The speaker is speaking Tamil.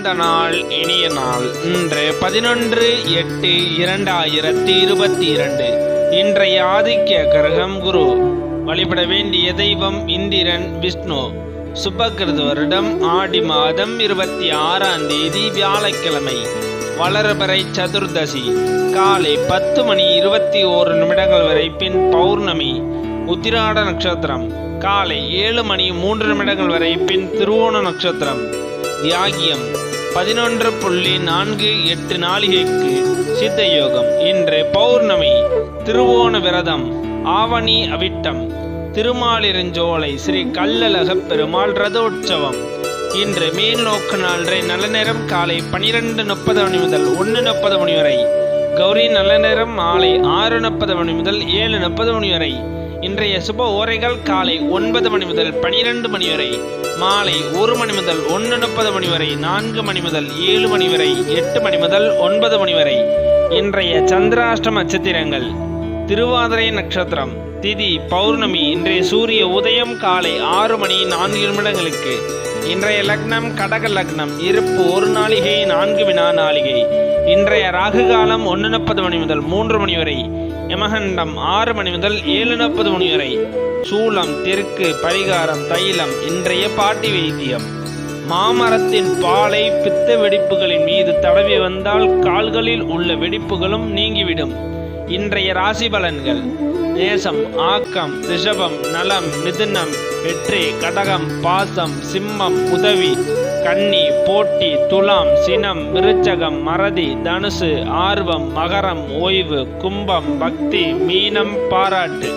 இந்த நாள் இனிய நாள். இன்று 11/8/2022. இன்றைய ஆதிக்க கிரகம் குரு. வழிபட வேண்டிய தெய்வம் இந்திரன், விஷ்ணு. சுபகிருது வருடம் ஆடி மாதம் 26ஆம் தேதி வியாழக்கிழமை. வளர்பிறை சதுர்தசி. காலை 10:21 வரை பின் பௌர்ணமி. உத்திராட நட்சத்திரம். காலை 7:03 வரை பின் திருவோண நட்சத்திரம். தியாகியம் 11:48 நாளிகைக்கு சித்த யோகம். இன்று பௌர்ணமி. திருவோண விரதம். ஆவணி அவிட்டம். திருமாலிருஞ்சோலை ஸ்ரீ கள்ளழகப் பெருமாள் ரதோற்சவம். இன்று மேல் நோக்கு நாளரை நல்ல நேரம் காலை 12:30 முதல் 1:30 வரை. கௌரி நல்ல நேரம் மாலை 6:30 முதல் 7:30 வரை. இன்றைய சுப ஓரைகள் காலை 9 முதல் 12 வரை, மாலை 1 முதல் 1:30 வரை, 4 முதல் 7 வரை, 8 முதல் 9 வரை. இன்றைய சந்திராஷ்டம நட்சத்திரங்கள். திருவாதிரை நட்சத்திரம். திதி பௌர்ணமி. இன்றைய சூரிய உதயம் காலை 6:04. இன்றைய லக்னம் கடக லக்னம். இருப்பு 1 நாளிகை 4 வினா நாளிகை. இன்றைய ராகு காலம் 1:30 முதல் 3 வரை. யமகண்டம் 6 முதல் 7:30 வரை. சூலம் தெற்கு. பரிகாரம் தைலம். இன்றைய பாட்டி வைத்தியம். மாமரத்தின் பாலை பித்த வெடிப்புகளின் மீது தடவி வந்தால் கால்களில் உள்ள வெடிப்புகளும் நீங்கிவிடும். இன்றைய ராசி பலன்கள். நேசம் ஆக்கம், ரிஷபம் நலம், மிதுனம் வெற்றி, கடகம் பாசம், சிம்மம் உதவி, கன்னி போட்டி, துலாம் சினம், விருச்சகம் மறதி, தனுசு ஆர்வம், மகரம் ஓய்வு, கும்பம் பக்தி, மீனம் பாராட்டு.